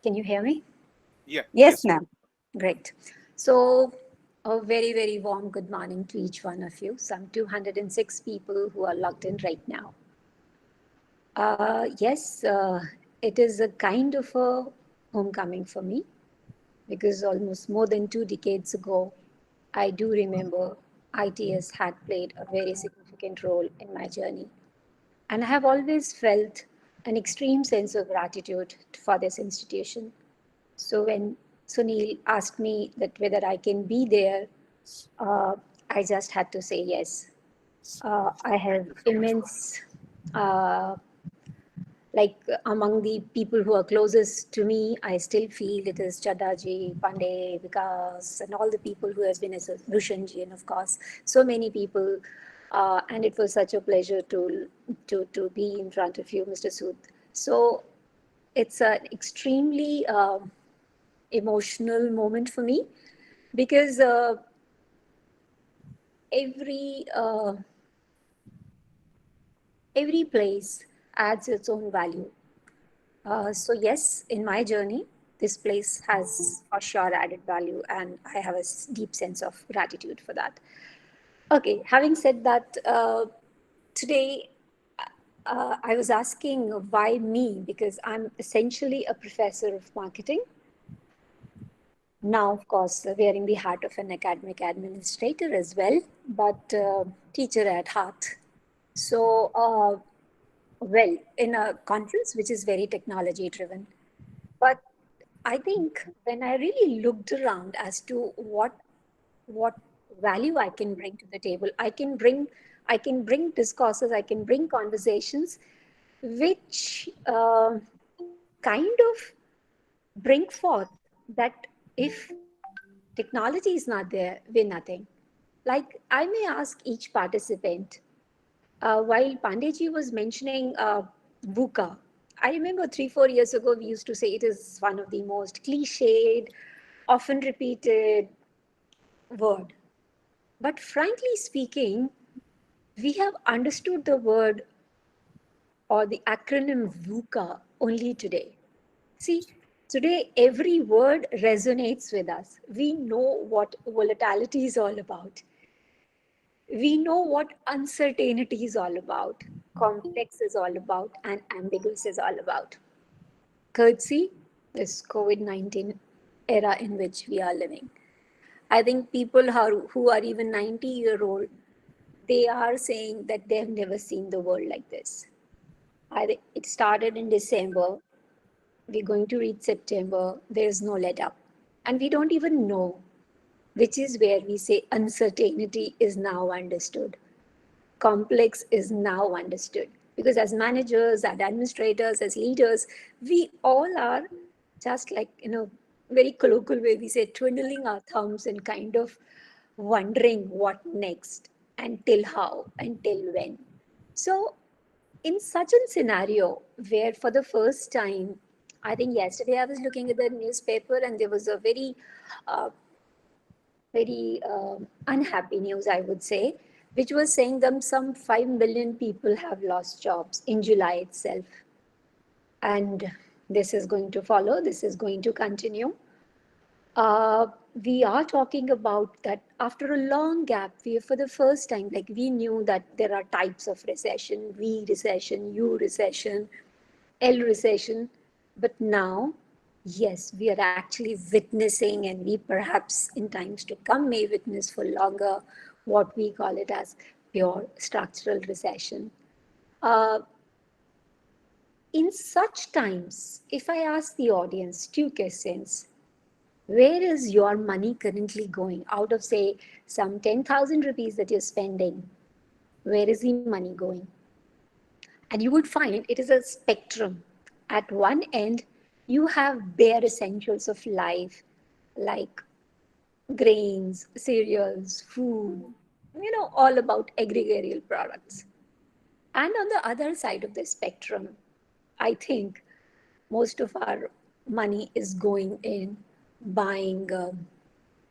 Can you hear me? Yeah, Yes, yes. ma'am. Great. So, a very, very warm good morning to each one of you. Some 206 people who are logged in right now. Yes, it is a kind of a homecoming for me because almost more than 2 decades ago, I do remember ITS had played a very significant role in my journey. And I have always felt an extreme sense of gratitude for this institution. So when Sunil asked me that whether I can be there, uh, I just had to say yes. I have immense, uh, among the people who are closest to me, I still feel it is Chadaji, Pandey, Vikas, and all the people who has been as a Bhushanji, and of course, so many people. And it was such a pleasure to be in front of you, Mr. Sood. So it's an extremely emotional moment for me because every uh, every place adds its own value. So yes, in my journey, this place has a sure added value, and I have a deep sense of gratitude for that. Okay, having said that, today I was asking why me because I'm essentially a professor of marketing. Now, of course, wearing the hat of an academic administrator as well, but teacher at heart. So, well, in a conference which is very technology driven. But I think when I really looked around as to what value I can bring to the table, I can bring discourses, I can bring conversations, which kind of bring forth that if technology is not there, we're nothing. Like I may ask each participant, while Pandeji was mentioning VUCA, I remember 3, 4 years ago, we used to say it is one of the most cliched, often repeated word. But frankly speaking, we have understood the word or the acronym VUCA only today. See, today every word resonates with us. We know what volatility is all about. We know what uncertainty is all about, complex is all about, and ambiguous is all about. Courtesy this COVID 19 era in which we are living. I think people who are even 90-year-old, they are saying that they have never seen the world like this. It started in December. We're going to reach September. There's no let up. And we don't even know, which is where we say uncertainty is now understood. Complex is now understood. Because as managers, as administrators, as leaders, we all are just like, very colloquial way we say, twiddling our thumbs and kind of wondering what next, until how, until when. So in such a scenario where for the first time, I think yesterday I was looking at the newspaper and there was a uh, very unhappy news, I would say, which was saying that some 5 million people have lost jobs in July itself. And this is going to follow, this is going to continue. Uh, we are talking about that after a long gap, for the first time, like we knew that there are types of recession, V recession, U recession, L recession. But now, yes, we are actually witnessing, and we perhaps in times to come may witness for longer what we call it as pure structural recession. Uh, in such times, if I ask the audience, two questions: where is your money currently going? Out of, say, some 10,000 rupees that you're spending, where is the money going? And you would find it is a spectrum. At one end, you have bare essentials of life, like grains, cereals, food, all about agrarian products. And on the other side of the spectrum, I think most of our money is going in buying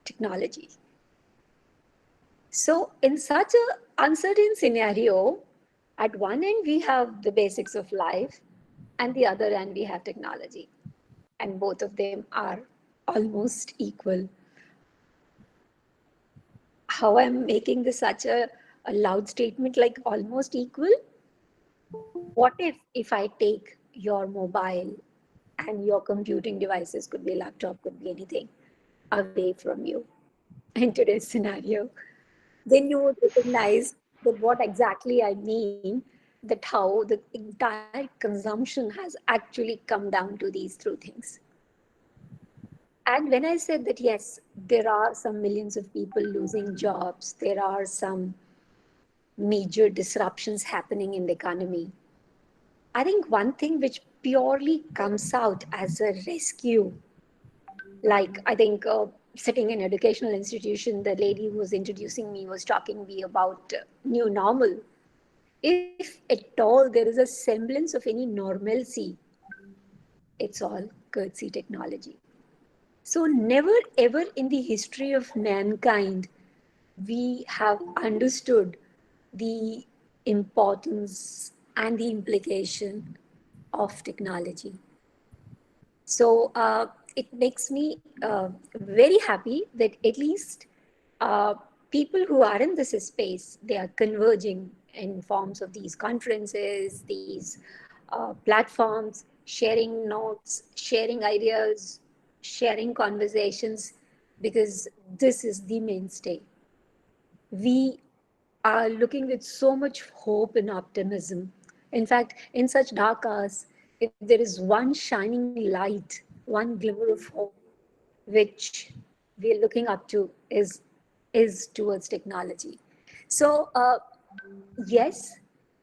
technology. So, in such a uncertain scenario, at one end we have the basics of life, and the other end we have technology. and both of them are almost equal. How I'm making this such a loud statement like almost equal? What if I take your mobile and your computing devices, could be a laptop, could be anything, away from you in today's scenario? Then you would recognize that what exactly I mean, that how the entire consumption has actually come down to these two things. And when I said that, yes, there are some millions of people losing jobs, there are some major disruptions happening in the economy, I think one thing which purely comes out as a rescue, like I think sitting in educational institution, the lady who was introducing me was talking me about new normal. If at all there is a semblance of any normalcy, it's all courtesy technology. So never ever in the history of mankind we have understood the importance and the implication of technology. So it makes me very happy that at least uh, people who are in this space, they are converging in forms of these conferences, these platforms, sharing notes, sharing ideas, sharing conversations, because this is the mainstay. We are looking with so much hope and optimism. In fact, in such dark hours, if there is one shining light, one glimmer of hope, which we are looking up to, is towards technology. So, yes,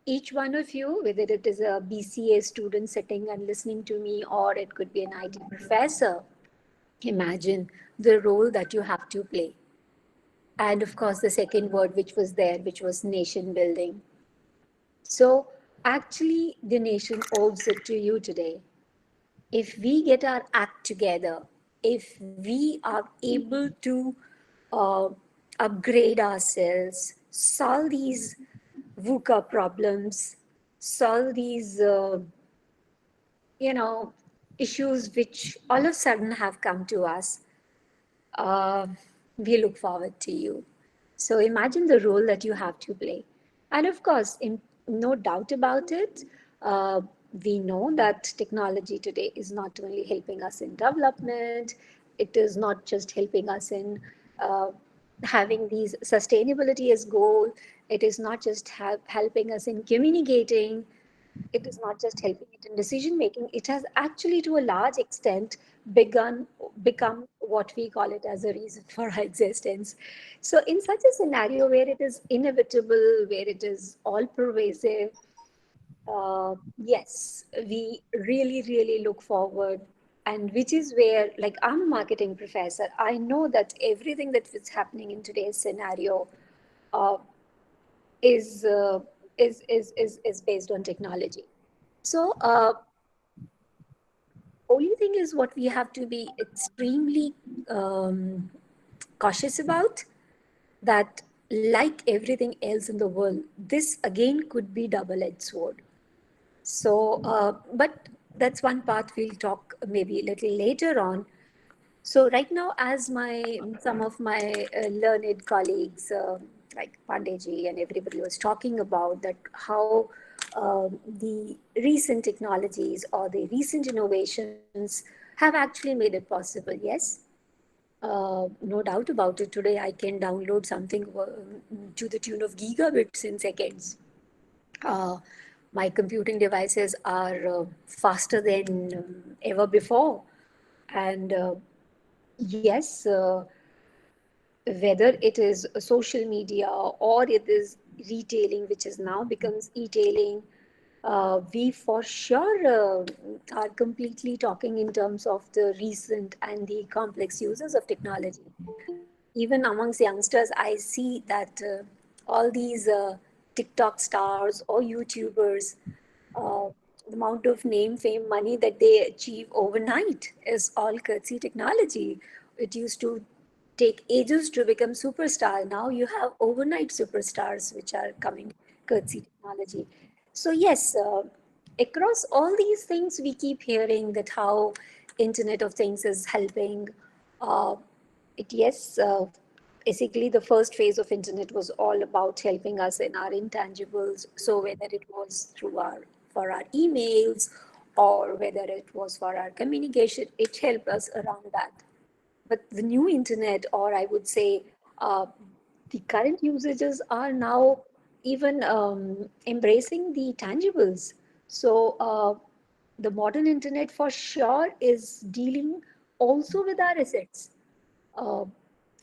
each one of you, whether it is a BCA student sitting and listening to me, or it could be an IT professor, imagine the role that you have to play. And of course, the second word which was there, which was nation building. So, actually, the nation owes it to you today. If we get our act together, if we are able to uh, upgrade ourselves, solve these VUCA problems, solve these, you know, issues which all of a sudden have come to us, uh, we look forward to you. So imagine the role that you have to play. And of course, no doubt about it, uh, we know that technology today is not only helping us in development, it is not just helping us in uh, having these sustainability as goal, it is not just helping us in communicating, it is not just helping it in decision making, it has actually to a large extent begun become what we call it as a reason for our existence. So in such a scenario where it is inevitable, where it is all pervasive, yes, we really really look forward. And which is where, like, I'm a marketing professor, I know that everything that is happening in today's scenario uh, is, is based on technology. So, only thing is what we have to be extremely cautious about, that like everything else in the world, this again could be double-edged sword. So, but that's one part we'll talk maybe a little later on. So right now, as my some of my learned colleagues like Pandeyji and everybody was talking about that, how the recent technologies or the recent innovations have actually made it possible. Yes, no doubt about it. Today, I can download something to the tune of gigabits in seconds. Uh, my computing devices are faster than ever before, and yes. Whether it is social media or it is retailing, which is now becomes e-tailing, we for sure are completely talking in terms of the recent and the complex uses of technology. Even amongst youngsters, I see that all these TikTok stars or YouTubers, uh, the amount of name, fame, money that they achieve overnight is all courtesy technology. It used to take ages to become superstar. Now you have overnight superstars which are coming courtesy technology. So yes, across all these things, we keep hearing that how Internet of Things is helping. Uh, it yes, basically the first phase of internet was all about helping us in our intangibles. So whether it was through our for our emails or whether it was for our communication, it helped us around that. But the new internet, or I would say, the current usages are now even embracing the tangibles. So the modern internet for sure is dealing also with our assets. uh,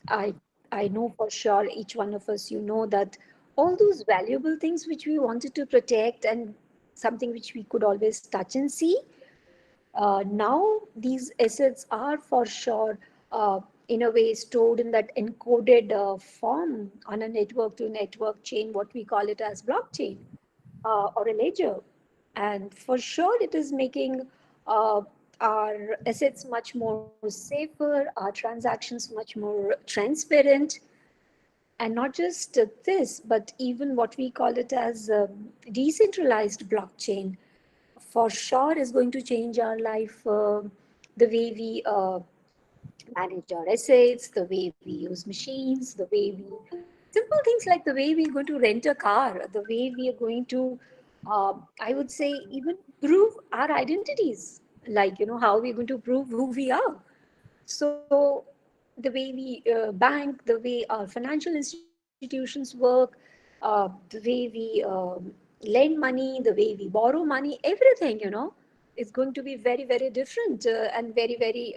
I I know for sure each one of us, you know, that all those valuable things which we wanted to protect and something which we could always touch and see, now these assets are for sure in a way stored in that encoded form on a network to network chain, what we call it as blockchain or a ledger. And for sure, it is making uh, our assets much more safer, our transactions much more transparent, and not just this, but even what we call it as decentralized blockchain for sure is going to change our life, the way we manage our assets, the way we use machines, the way we simple things like the way we're going to rent a car, the way we are going to, I would say, even prove our identities, like, you know, how we're going to prove who we are. So the way we bank, the way our financial institutions work, the way we lend money, the way we borrow money, everything, you know, is going to be very, very different and very, very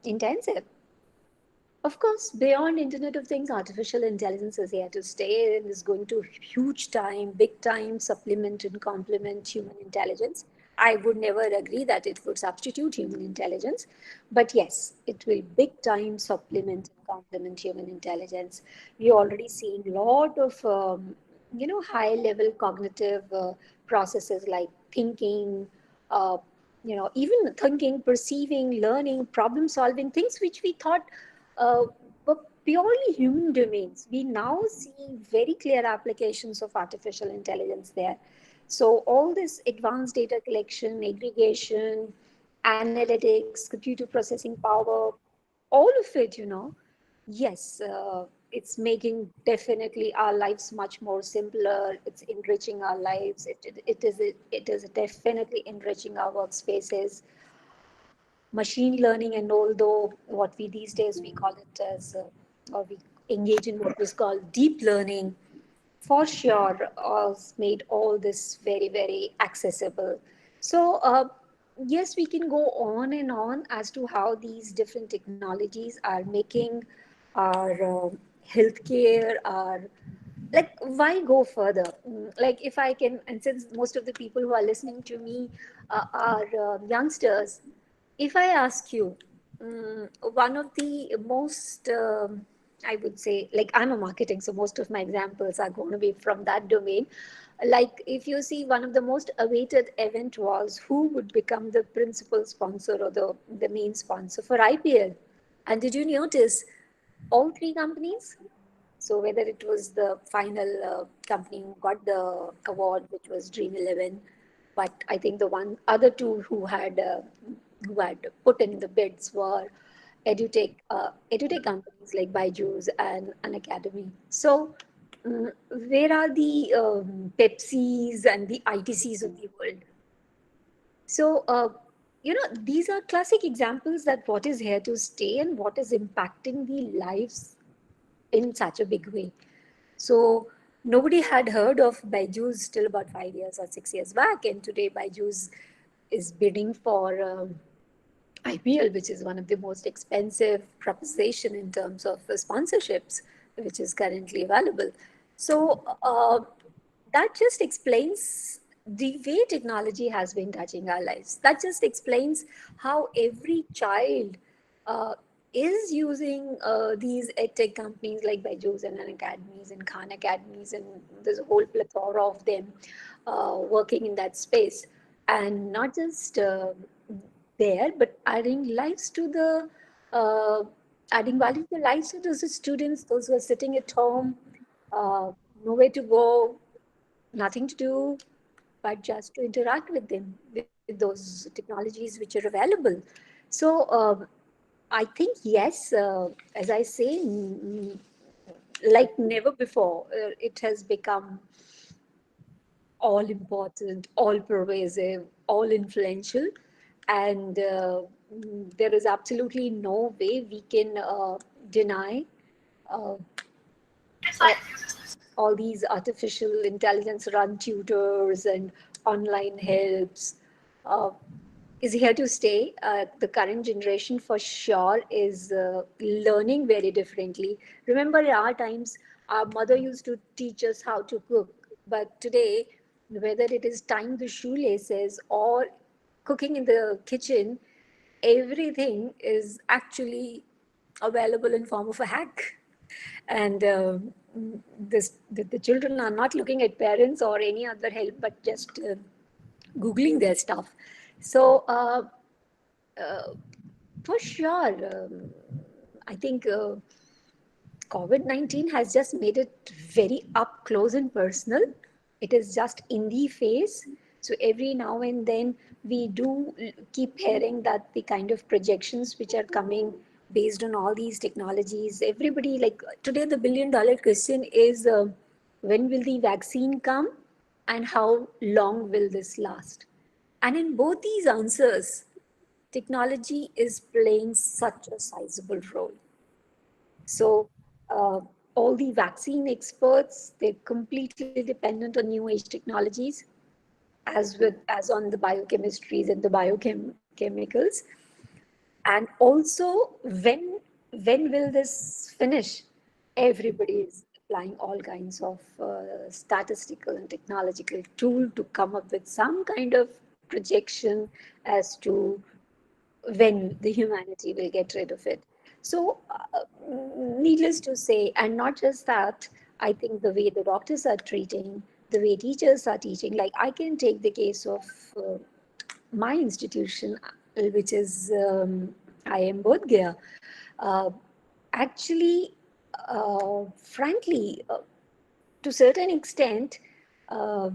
intensive. Of course, beyond Internet of Things, artificial intelligence is here to stay and is going to huge time, big time supplement and complement human intelligence. I would never agree that it would substitute human intelligence, but yes, it will big time supplement and complement human intelligence. We already seen a lot of high level cognitive processes like thinking, uh, even thinking, perceiving, learning, problem solving, things which we thought uh, were purely human domains. We now see very clear applications of artificial intelligence there. So all this advanced data collection, aggregation, analytics, computer processing power, all of it, yes, it's making definitely our lives much more simpler. It's enriching our lives. It is definitely enriching our workspaces. Machine learning, and although what we these days we call it as or we engage in what was called deep learning, for sure has made all this very, very accessible. So yes, we can go on and on as to how these different technologies are making our healthcare, our, like, why go further. Like, if I can, and since most of the people who are listening to me are youngsters, if I ask you, one of the most, I would say, like, I'm a marketing, so most of my examples are going to be from that domain. Like, if you see, one of the most awaited event was who would become the principal sponsor or the main sponsor for IPL. And did you notice all three companies? So whether it was the final company who got the award, which was Dream 11, but I think the one other two who had put in the bids were edutech companies like Byju's and an academy. So where are the Pepsis and the ITCs of the world? So these are classic examples that what is here to stay and what is impacting the lives in such a big way. So nobody had heard of Byju's till about 5 years or 6 years back, and today Byju's is bidding for IPL, which is one of the most expensive proposition in terms of sponsorships, which is currently available. So that just explains the way technology has been touching our lives. That just explains how every child uh, is using these edtech companies like Byju's and Academies and Khan Academies, and there's a whole plethora of them working in that space. And not just there, but uh, adding value to the lives of those students, those who are sitting at home, uh, nowhere to go, nothing to do, but just to interact with them, with those technologies which are available. So I think, yes, as I say, like never before, it has become all important, all pervasive, all influential. And there is absolutely no way we can deny uh, all, all these artificial intelligence run tutors and online helps uh, is here to stay. The current generation for sure is learning very differently. Remember, in our times, our mother used to teach us how to cook, but today, whether it is tying the shoelaces or cooking in the kitchen, everything is actually available in form of a hack. And the children are not looking at parents or any other help, but just googling their stuff. So uh, for sure, I think COVID-19 has just made it very up close and personal. It is just in the face. So every now and then we do keep hearing that the kind of projections which are coming based on all these technologies, everybody, like today, the $1 billion question is when will the vaccine come and how long will this last? And in both these answers, technology is playing such a sizable role. So uh, all the vaccine experts, they're completely dependent on new age technologies, as on the biochemistries and the biochemicals. And also, when will this finish? Everybody is applying all kinds of statistical and technological tool to come up with some kind of projection as to when the humanity will get rid of it. So, needless to say, and not just that, I think the way the doctors are treating, the way teachers are teaching, like I can take the case of my institution, which is IIM Bodh Gaya. Uh, Actually, frankly, to certain extent,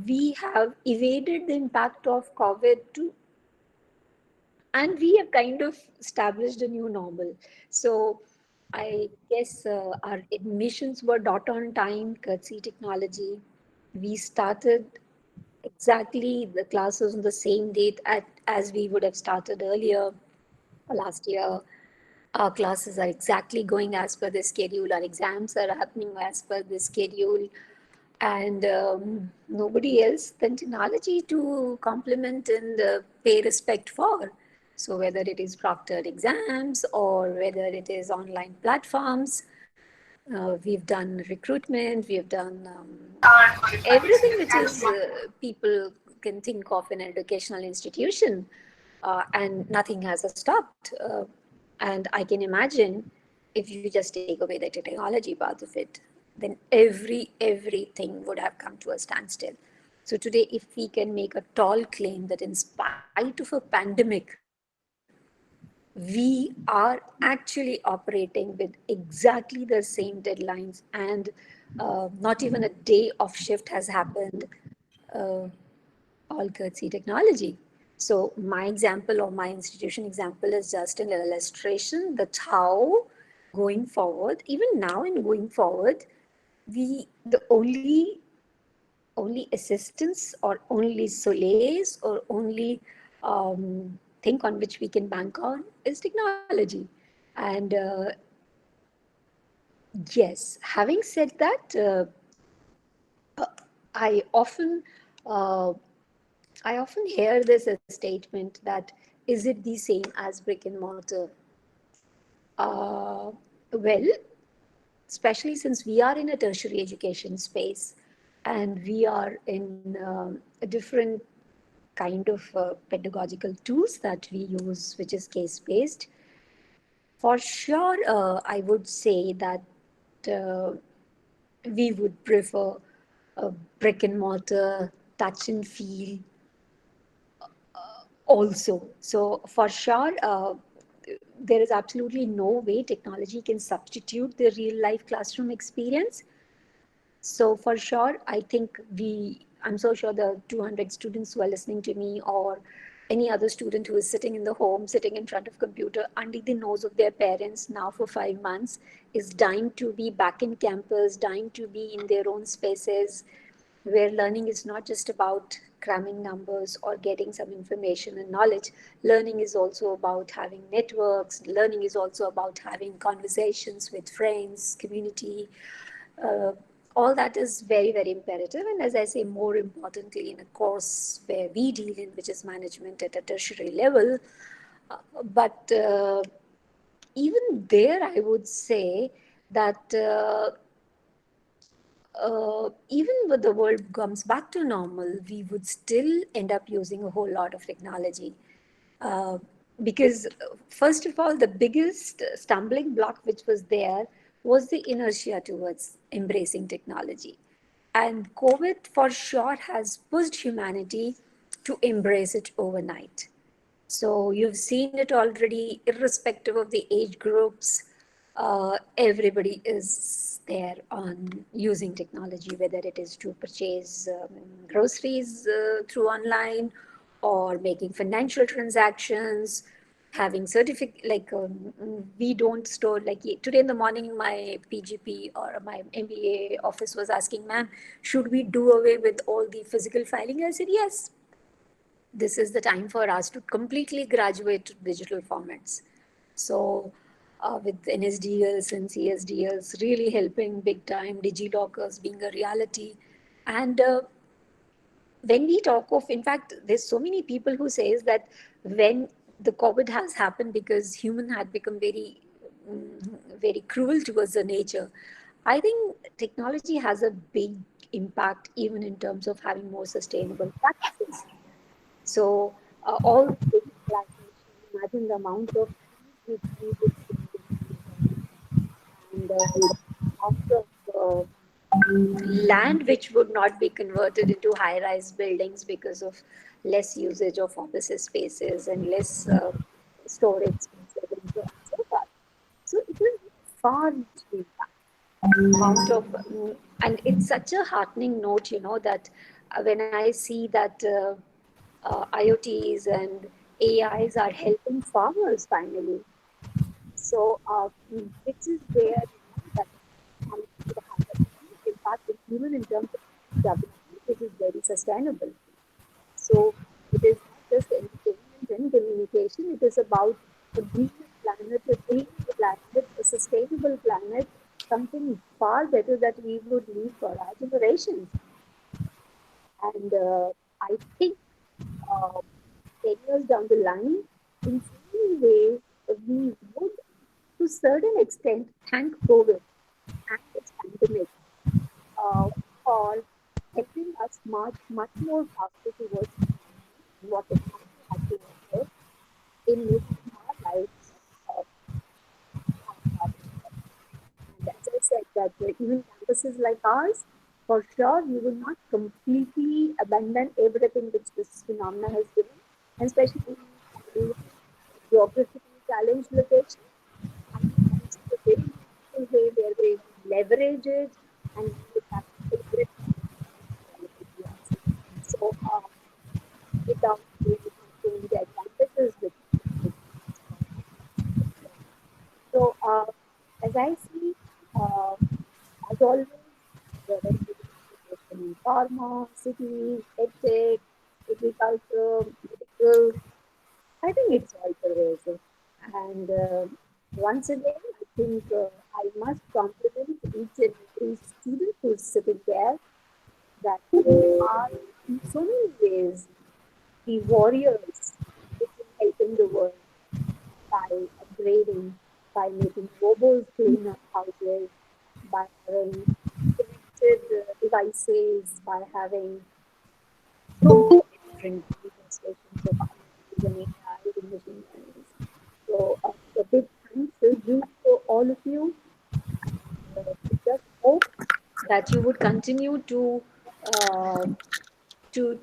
we have evaded the impact of COVID to, and we have kind of established a new normal. So I guess our admissions were dot on time, courtesy technology. We started exactly the classes on the same date as we would have started earlier last year. Our classes are exactly going as per the schedule. Our exams are happening as per the schedule. And nobody else than technology to complement and pay respect for. So whether it is proctored exams or whether it is online platforms, we've done recruitment, we've done everything which is people can think of in an educational institution, and nothing has stopped. And I can imagine if you just take away the technology part of it, then everything would have come to a standstill. So today, if we can make a tall claim that in spite of a pandemic, we are actually operating with exactly the same deadlines, and not even a day of shift has happened, uh, all courtesy technology. So my example or my institution example is just an illustration that how going forward, even now and going forward, the only assistance or only solace or only thing on which we can bank on is technology. And yes, having said that, I often uh, I often hear this a statement that is it the same as brick and mortar? Uh, well, especially since we are in a tertiary education space and we are in a different kind of pedagogical tools that we use, which is case based. For sure, I would say that uh, we would prefer a brick and mortar touch and feel also. So for sure, there is absolutely no way technology can substitute the real life classroom experience. So for sure, I think I'm so sure the 200 students who are listening to me or any other student who is sitting in the home, sitting in front of computer under the nose of their parents now for 5 months, is dying to be back in campus, dying to be in their own spaces, where learning is not just about cramming numbers or getting some information and knowledge. Learning is also about having networks. Learning is also about having conversations with friends, community. uh, all that is very, very imperative. And as I say, more importantly, in a course where we deal in, which is management at a tertiary level. But even there, I would say that even when the world comes back to normal, we would still end up using a whole lot of technology. Uh, because, first of all, the biggest stumbling block which was there was the inertia towards embracing technology. And COVID for sure has pushed humanity to embrace it overnight. So you've seen it already, irrespective of the age groups. Everybody is there on using technology, whether it is to purchase groceries through online, or making financial transactions, having certificate, like we don't store, like today in the morning my PGP or my MBA office was asking, ma'am, should we do away with all the physical filing? I said yes, this is the time for us to completely graduate to digital formats. So, with NSDLs and CSDLs really helping big time, DigiLockers being a reality. And when we talk of, in fact, there's so many people who says that when the COVID has happened because human had become very, very cruel towards the nature. I think technology has a big impact even in terms of having more sustainable practices. So all the digitalization, imagine the amount of trees which we would and amount of land which would not be converted into high-rise buildings because of less usage of office spaces and less storage spaces and so on and so forth. So it will far reaching amount of, and it's such a heartening note, that when I see that IoTs and AIs are helping farmers finally. So, which is where that would have a huge impact, even in terms of development, which is very sustainable. So, it is not just entertainment and communication, it is about a greener planet, a clean planet, a sustainable planet, something far better that we would leave for our generations. And I think uh, 10 years down the line, in so many ways, we would, to certain extent, thank COVID and its pandemic uh, for helping us march much more faster towards what technology had to offer in making our lives uh, and as I said, that even campuses like ours, for sure, we will not completely abandon everything which this phenomena has given, and especially in geographically challenged locations. I think this is a very beautiful way where we leverage it and we would have to take it. So, without really considering the advantages with so, as I see, uh, as always, whether it is in pharma, cities, edtech, agriculture, medical, I think it's all pervasive. And once again, I think I must compliment each and every student who's sitting there that they are in so many ways the warriors which will helping the world by upgrading, by making robots clean up houses, by having connected devices, by having so many different manifestations of IoTs and AI and machine learning. So a big thanks to you for all of you. We just hope that you would continue uh, to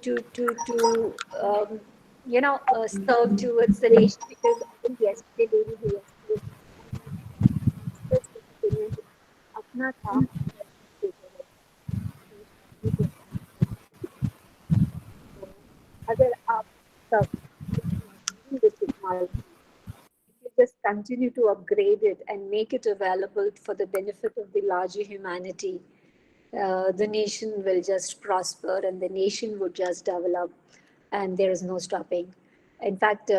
serve towards the nation, because I think yesterday, day before yesterday, expressed his opinion that अपना काम करके करो, देश की सेवा। तो अगर आप सब technology, if you just continue to upgrade it and make it available for the benefit of the larger humanity, the nation will just prosper and the nation would just develop, and there is no stopping. In fact,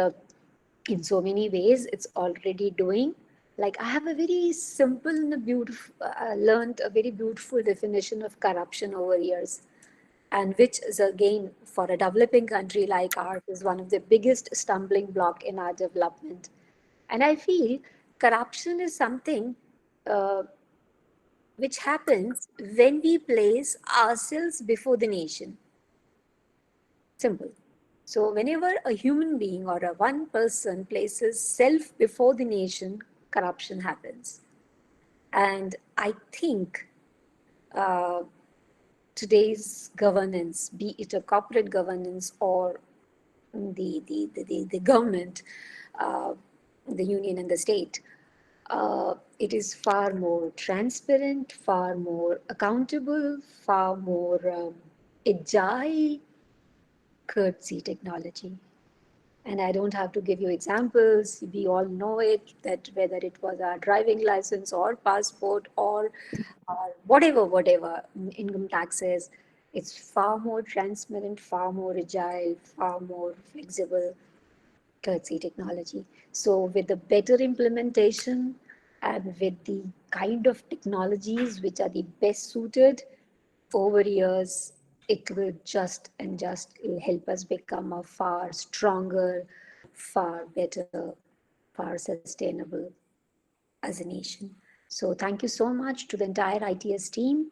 in so many ways, it's already doing. Like, I have a very simple and a beautiful, learned a very beautiful definition of corruption over years, and which is again for a developing country like ours is one of the biggest stumbling block in our development. And I feel corruption is something uh, which happens when we place ourselves before the nation. Simple. So, whenever a human being or a one person places self before the nation, corruption happens. And I think uh, today's governance, be it a corporate governance or the government, uh, the union and the state, it is far more transparent, far more accountable, far more agile, courtesy technology. And I don't have to give you examples. We all know it, that whether it was our driving license or passport or whatever, income taxes, it's far more transparent, far more agile, far more flexible, courtesy technology. So with the better implementation and with the kind of technologies which are the best suited, over years, it will just and just help us become a far stronger, far better, far sustainable as a nation. So thank you so much to the entire ITS team